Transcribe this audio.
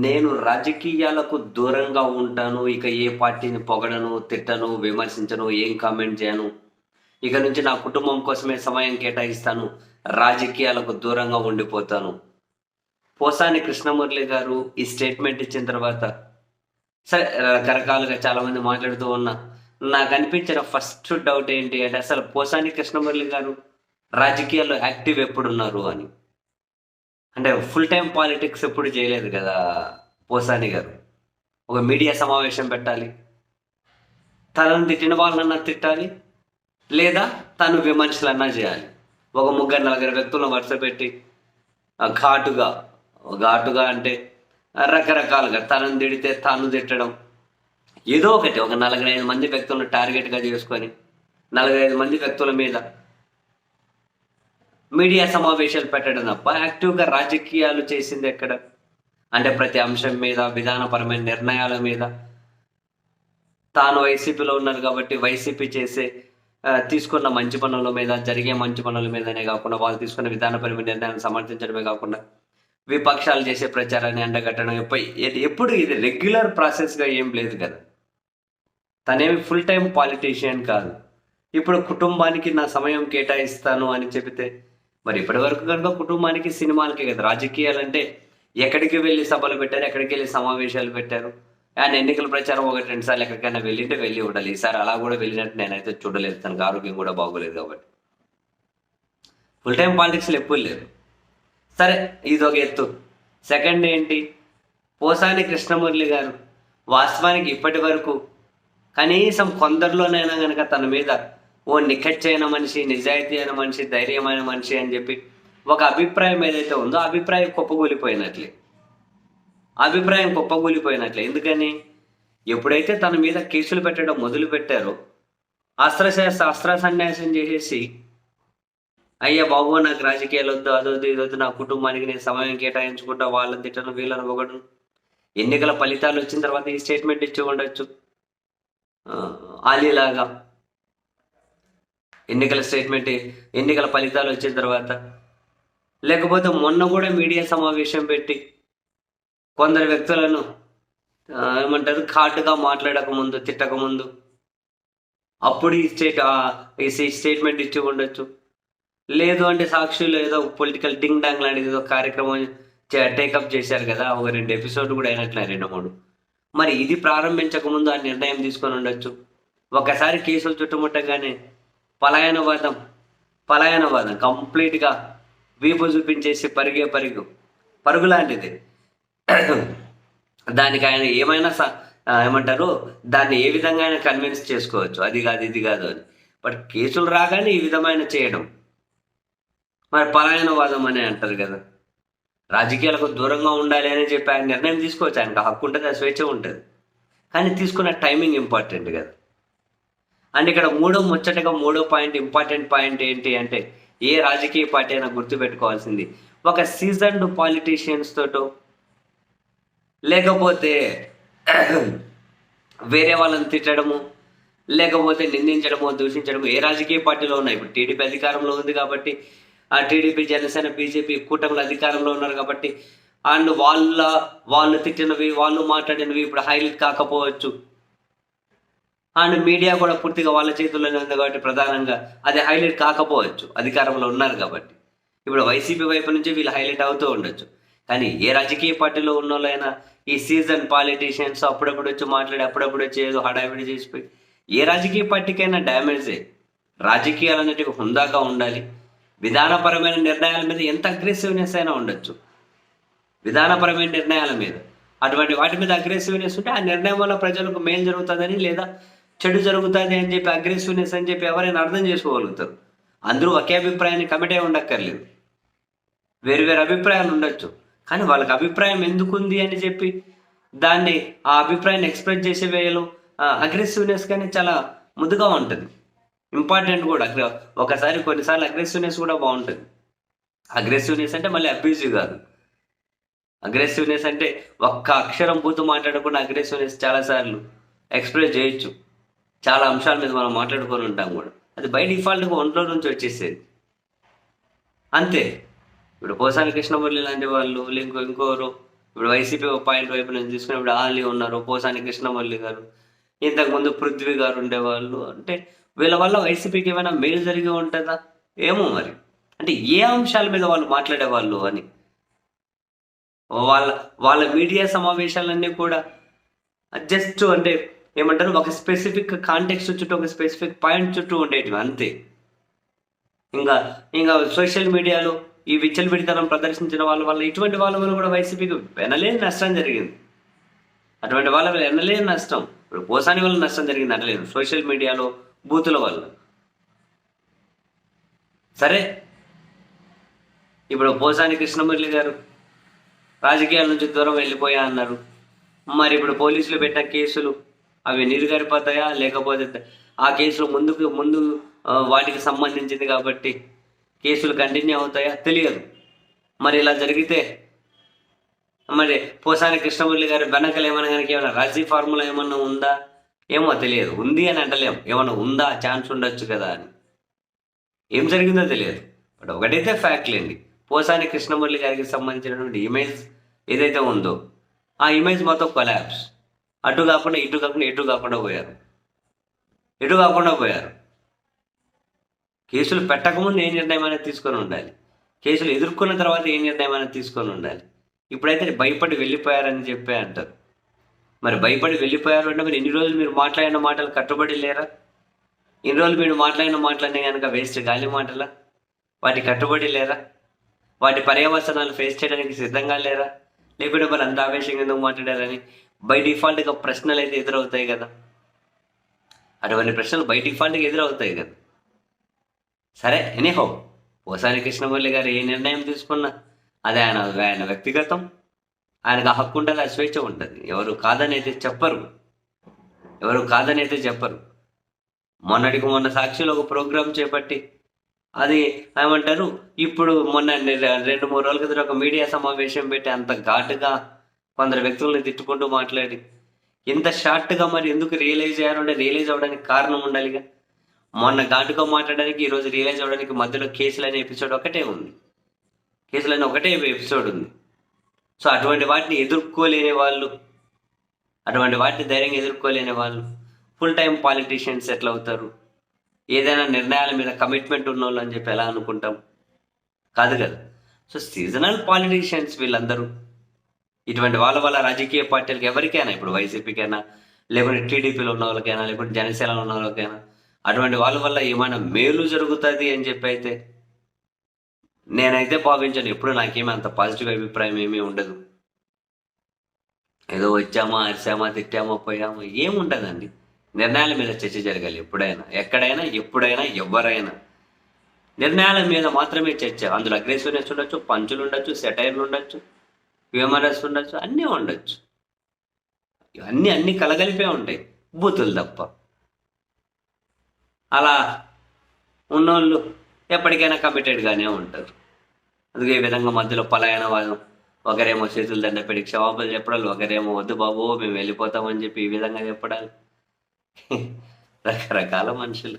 నేను రాజకీయాలకు దూరంగా ఉంటాను. ఇక ఏ పార్టీని పొగడను, తిట్టను, విమర్శించను, ఏం కామెంట్ చేయను. ఇక నుంచి నా కుటుంబం కోసమే సమయం కేటాయిస్తాను. రాజకీయాలకు దూరంగా ఉండిపోతాను. పోసాని కృష్ణమురళి గారు ఈ స్టేట్మెంట్ ఇచ్చిన తర్వాత సరే రకరకాలుగా చాలామంది మాట్లాడుతూ ఉన్నా. నాకు అనిపించిన ఫస్ట్ డౌట్ ఏంటి అంటే అసలు పోసాని కృష్ణమురళి గారు రాజకీయాల్లో యాక్టివ్ ఎప్పుడున్నారు అని. అంటే ఫుల్ టైం పాలిటిక్స్ ఎప్పుడు చేయలేదు కదా పోసాని గారు. ఒక మీడియా సమావేశం పెట్టాలి, తనను తిట్టిన వాళ్ళన్నా తిట్టాలి, లేదా తను విమర్శలన్నా చేయాలి. ఒక ముగ్గురు నలుగురు వ్యక్తులను వరుస పెట్టి ఘాటుగా ఘాటుగా అంటే రకరకాలుగా తనను తిడితే తాను తిట్టడం, ఏదో ఒకటి ఒక 4-5 మంది వ్యక్తులను టార్గెట్గా చేసుకొని 4-5 మంది వ్యక్తుల మీద మీడియా సమావేశాలు పెట్టడం తప్ప యాక్టివ్గా రాజకీయాలు చేసింది ఎక్కడ? అంటే ప్రతి అంశం మీద, విధానపరమైన నిర్ణయాల మీద తాను వైసీపీలో ఉన్నారు కాబట్టి వైసీపీ చేసే తీసుకున్న మంచి పనుల మీద, జరిగే మంచి పనుల మీదనే కాకుండా వాళ్ళు తీసుకున్న విధానపరమైన నిర్ణయాలను సమర్థించడమే కాకుండా విపక్షాలు చేసే ప్రచారాన్ని ఎండగట్టడం ఎప్పుడు ఇది రెగ్యులర్ ప్రాసెస్గా ఏం లేదు కదా. తనేమి ఫుల్ టైం పాలిటీషియన్ కాదు. ఇప్పుడు కుటుంబానికి నా సమయం కేటాయిస్తాను అని చెబితే మరి ఇప్పటి వరకు కనుక కుటుంబానికి సినిమాలకే కదా. రాజకీయాలంటే ఎక్కడికి వెళ్ళి సభలు పెట్టారు, ఎక్కడికి వెళ్ళి సమావేశాలు పెట్టారు. అండ్ ఎన్నికల ప్రచారం 1-2 సార్లు ఎక్కడికైనా వెళ్ళింటే వెళ్ళి ఉండాలి. ఈసారి అలా కూడా వెళ్ళినట్టు నేనైతే చూడలేదు. తనకు ఆరోగ్యం కూడా బాగోలేదు కాబట్టి ఫుల్ టైం పాలిటిక్స్లో ఎప్పుడు లేదు. సరే, ఇది ఒక ఎత్తు. సెకండ్ ఏంటి, పోసాని కృష్ణమురళి గారు వాస్తవానికి ఇప్పటి వరకు కనీసం కొందరిలోనైనా కనుక తన మీద ఓ నిఖచ్చైన మనిషి, నిజాయితీ అయిన మనిషి, ధైర్యమైన మనిషి అని చెప్పి ఒక అభిప్రాయం ఏదైతే ఉందో అభిప్రాయం కుప్పగూలిపోయినట్లే. ఎందుకని ఎప్పుడైతే తన మీద కేసులు పెట్టడం మొదలు పెట్టారో అస్త్ర సన్యాసం చేసేసి అయ్యా బాబు నాకు రాజకీయాలు వద్దు, అదొద్దు ఇదొద్దు, నా కుటుంబానికి నేను సమయం కేటాయించుకుంటా, వాళ్ళని తిట్టను వీళ్ళని ఒకడు, ఎన్నికల ఫలితాలు వచ్చిన తర్వాత ఈ స్టేట్మెంట్ ఇచ్చి ఉండొచ్చు ఆలీలాగా. ఎన్నికల ఫలితాలు వచ్చిన తర్వాత, లేకపోతే మొన్న కూడా మీడియా సమావేశం పెట్టి కొందరు వ్యక్తులను ఏమంటారు ఘాటుగా మాట్లాడకముందు, తిట్టకముందు అప్పుడు ఈ స్టేట్మెంట్ ఇచ్చి ఉండొచ్చు. లేదు అంటే సాక్షులు ఏదో పొలిటికల్ డింగ్ డాంగ్ లాంటిది ఏదో కార్యక్రమం టేకప్ చేశారు కదా, ఒక 2 ఎపిసోడ్ కూడా అయినట్లే 2-3. మరి ఇది ప్రారంభించకముందు ఆ నిర్ణయం తీసుకొని ఉండొచ్చు. ఒకసారి కేసులు చుట్టుముట్టగానే పలాయనవాదం కంప్లీట్గా వీపు చూపించేసి పరుగు లాంటిది. దానికి ఆయన ఏమైనా ఏమంటారు దాన్ని ఏ విధంగా అయినా కన్విన్స్ చేసుకోవచ్చు, అది కాదు ఇది కాదు అని. బట్ కేసులు రాగానే ఈ విధమైన చేయడం మరి పలాయనవాదం అని అంటారు కదా. రాజకీయాలకు దూరంగా ఉండాలి అని చెప్పి ఆయన నిర్ణయం తీసుకోవచ్చు, ఆయనకు హక్కు ఉంటుంది, ఆ స్వేచ్ఛ ఉంటుంది. కానీ తీసుకున్న టైమింగ్ ఇంపార్టెంట్ కదా. అండ్ ఇక్కడ ఇంపార్టెంట్ పాయింట్ ఏంటి అంటే ఏ రాజకీయ పార్టీ అయినా గుర్తుపెట్టుకోవాల్సింది, ఒక సీజన్డ్ పాలిటీషియన్స్ తోటో లేకపోతే వేరే వాళ్ళని తిట్టడము, లేకపోతే నిందించడము, దూషించడము ఏ రాజకీయ పార్టీలో ఉన్నాయి. ఇప్పుడు టీడీపీ అధికారంలో ఉంది కాబట్టి ఆ టీడీపీ, జనసేన, బీజేపీ కూటమిలు అధికారంలో ఉన్నారు కాబట్టి అండ్ వాళ్ళు తిట్టినవి, వాళ్ళు మాట్లాడినవి ఇప్పుడు హైలైట్ కాకపోవచ్చు. అండ్ మీడియా కూడా పూర్తిగా వాళ్ళ చేతుల్లోనే ఉంది కాబట్టి ప్రధానంగా అది హైలైట్ కాకపోవచ్చు, అధికారంలో ఉన్నారు కాబట్టి. ఇప్పుడు వైసీపీ వైపు నుంచి వీళ్ళు హైలైట్ అవుతూ ఉండొచ్చు. కానీ ఏ రాజకీయ పార్టీలో ఉన్న వాళ్ళైనా ఈ సీజన్ పాలిటీషియన్స్ అప్పుడప్పుడు వచ్చి మాట్లాడి అప్పుడప్పుడు వచ్చి ఏదో హడావిడి చేసిపోయి ఏ రాజకీయ పార్టీకైనా డ్యామేజే. రాజకీయాలు అనేటివి హుందాగా ఉండాలి. విధానపరమైన నిర్ణయాల మీద ఎంత అగ్రెసివ్నెస్ అయినా ఉండొచ్చు. విధానపరమైన నిర్ణయాల మీద అటువంటి వాటి మీద అగ్రెసివ్నెస్ ఉంటే ఆ నిర్ణయం వల్ల ప్రజలకు మేలు జరుగుతుందని లేదా చెడు జరుగుతుంది అని చెప్పి అగ్రెసివ్నెస్ అని చెప్పి ఎవరైనా అర్థం చేసుకోగలుగుతారు. అందరూ ఒకే అభిప్రాయాన్ని కమిటే ఉండక్కర్లేదు, వేరు అభిప్రాయాలు ఉండొచ్చు. కానీ వాళ్ళకి అభిప్రాయం ఎందుకుంది అని చెప్పి దాన్ని ఆ అభిప్రాయాన్ని ఎక్స్ప్రెస్ చేసే వేయలో అగ్రెసివ్నెస్ కానీ చాలా ముద్దుగా ఉంటుంది, ఇంపార్టెంట్ కూడా. కొన్నిసార్లు అగ్రెసివ్నెస్ కూడా బాగుంటుంది. అగ్రెసివ్నెస్ అంటే మళ్ళీ అబ్యూజివ్ కాదు. అగ్రెసివ్నెస్ అంటే ఒక్క అక్షరం పూర్తి మాట్లాడకుండా అగ్రెసివ్నెస్ చాలాసార్లు ఎక్స్ప్రెస్ చేయొచ్చు. చాలా అంశాల మీద మనం మాట్లాడుకొని ఉంటాం కూడా, అది బై డిఫాల్ట్గా ఒంట్లో నుంచి వచ్చేసేది అంతే. ఇప్పుడు పోసాని కృష్ణమురళి లాంటి వాళ్ళు ఇంకోరు ఇప్పుడు వైసీపీ ఒక పాయింట్ వైపు నుంచి తీసుకుని ఇప్పుడు ఆలి ఉన్నారు, పోసాని కృష్ణమల్లి గారు, ఇంతకుముందు పృథ్వీ గారు ఉండేవాళ్ళు. అంటే వీళ్ళ వల్ల వైసీపీకి ఏమైనా మేలు జరిగి ఉంటుందా ఏమో మరి. అంటే ఏ అంశాల మీద వాళ్ళు మాట్లాడేవాళ్ళు అని. వాళ్ళ వాళ్ళ మీడియా సమావేశాలన్నీ కూడా జస్ట్ అంటే ఏమంటారు, ఒక స్పెసిఫిక్ కాంటెక్స్ట్ చుట్టూ, ఒక స్పెసిఫిక్ పాయింట్ చుట్టూ ఉండేటివి అంతే. ఇంకా ఇంకా సోషల్ మీడియాలో ఈ విచ్చలవిడితనం ప్రదర్శించిన వాళ్ళ వల్ల, ఇటువంటి వాళ్ళ వల్ల కూడా వైసీపీకి వినలేని నష్టం జరిగింది. అటువంటి వాళ్ళ వల్ల వినలేని నష్టం. ఇప్పుడు పోసాని వల్ల నష్టం జరిగింది అనలేదు, సోషల్ మీడియాలో బూతుల వల్ల. సరే, ఇప్పుడు పోసాని కృష్ణమురళి గారు రాజకీయాల నుంచి దూరం వెళ్ళిపోయా అన్నారు. మరి ఇప్పుడు పోలీసులు పెట్టిన కేసులు అవి నీరుగారిపోతాయా, లేకపోతే ఆ కేసులు ముందు వాటికి సంబంధించింది కాబట్టి కేసులు కంటిన్యూ అవుతాయా తెలియదు. మరి ఇలా జరిగితే మరి పోసాని కృష్ణమురళి గారి వెనకలు ఏమైనా కనుక ఏమైనా రాజీ ఫార్ములా ఏమన్నా ఉందా ఏమో తెలియదు. ఉంది అని అంటలేం, ఏమన్నా ఉందా, ఛాన్స్ ఉండొచ్చు కదా అని. ఏం జరిగిందో తెలియదు. బట్ ఒకటైతే ఫ్యాక్ట్లేండి, పోసాని కృష్ణమురళి గారికి సంబంధించినటువంటి ఇమేజ్ ఏదైతే ఉందో ఆ ఇమేజ్ మొత్తం కొలాప్స్. అటు కాకుండా ఇటు కాకుండా ఎటు కాకుండా పోయారు. కేసులు పెట్టకముందు ఏ నిర్ణయం అనేది తీసుకొని ఉండాలి, కేసులు ఎదుర్కొన్న తర్వాత ఏ నిర్ణయం అనేది తీసుకొని ఉండాలి. ఇప్పుడైతే భయపడి వెళ్ళిపోయారని చెప్పి అంటారు. మరి భయపడి వెళ్ళిపోయారు అంటే మరి ఇన్ని రోజులు మీరు మాట్లాడిన మాటలు కట్టుబడి లేరా? ఇన్ని రోజులు మీరు మాట్లాడిన మాటలనే కనుక వేస్ట్ గాలి మాటలా? వాటి కట్టుబడి లేరా? వాటి పర్యవసనాలు ఫేస్ చేయడానికి సిద్ధంగా లేరా? లేకుంటే మరి అంత ఆవేశంగా ఎందుకు మాట్లాడారని బై డిఫాల్ట్గా ప్రశ్నలు అయితే ఎదురవుతాయి కదా. అటువంటి ప్రశ్నలు బై డిఫాల్ట్గా ఎదురవుతాయి కదా. సరే, ఎనీహౌ పోసాని కృష్ణమురళి గారు ఏ నిర్ణయం తీసుకున్నా అది ఆయన వ్యక్తిగతం. ఆయనకు ఆ హక్కు ఉంటుంది, ఆ స్వేచ్ఛ ఉంటుంది. ఎవరు కాదని అయితే చెప్పరు. మొన్న సాక్షిలో ఒక ప్రోగ్రాం చేపట్టి అది ఏమంటారు, ఇప్పుడు మొన్న 2-3 రోజుల క్రితం ఒక మీడియా సమావేశం పెట్టి అంత ఘాటుగా కొందరు వ్యక్తులను తిట్టుకుంటూ మాట్లాడి ఇంత షార్ట్గా మరి ఎందుకు రియలైజ్ అయ్యారు అంటే రియలైజ్ అవ్వడానికి కారణం ఉండాలిగా. మొన్న ఘాటుగా మాట్లాడడానికి, ఈరోజు రియలైజ్ అవ్వడానికి మధ్యలో కేసులు అనే ఎపిసోడ్ ఒకటే ఉంది. సో అటువంటి వాటిని ధైర్యంగా ఎదుర్కోలేని వాళ్ళు ఫుల్ టైం పాలిటీషియన్స్ ఎట్లా అవుతారు? ఏదైనా నిర్ణయాల మీద కమిట్మెంట్ ఉన్న వాళ్ళు అని చెప్పి ఎలా అనుకుంటాం? కాదు కదా. సో సీజనల్ పాలిటీషియన్స్ వీళ్ళందరూ. ఇటువంటి వాళ్ళ రాజకీయ పార్టీలకు ఎవరికైనా, ఇప్పుడు వైసీపీకైనా, లేకుంటే టీడీపీలో ఉన్న వాళ్ళకైనా, లేకుంటే జనసేనలో ఉన్న వాళ్ళకైనా, అటువంటి వాళ్ళ వల్ల ఏమైనా మేలు జరుగుతుంది అని చెప్పి అయితే నేనైతే భావించాను. ఎప్పుడు నాకేమీ అంత పాజిటివ్ అభిప్రాయం ఏమీ ఉండదు. ఏదో వచ్చామా, అరిసామా, తిట్టామా, పోయామా ఏముంటుందండి. నిర్ణయాల మీద చర్చ జరగాలి. ఎప్పుడైనా, ఎక్కడైనా, ఎప్పుడైనా, ఎవరైనా నిర్ణయాల మీద మాత్రమే చర్చ. అందులో అగ్రెసివ్నెస్ ఉండొచ్చు, పంచులు ఉండొచ్చు, సెటైర్లు ఉండొచ్చు, హ్యూమరస్ ఉండొచ్చు, అన్నీ ఉండొచ్చు. అన్నీ కలగలిపే ఉంటాయి, బూతులు తప్ప. అలా ఉన్నోళ్ళు ఎప్పటికైనా కమిటెడ్గానే ఉంటారు. అందుకే ఈ విధంగా మధ్యలో పలాయనవాదం, ఒకరేమో చేతులు దండ పెట్టి క్షమాపణలు చెప్పడాలు, ఒకరేమో వద్దు బాబు మేము వెళ్ళిపోతామని చెప్పి ఈ విధంగా చెప్పడాలు. రకరకాల మనుషులు.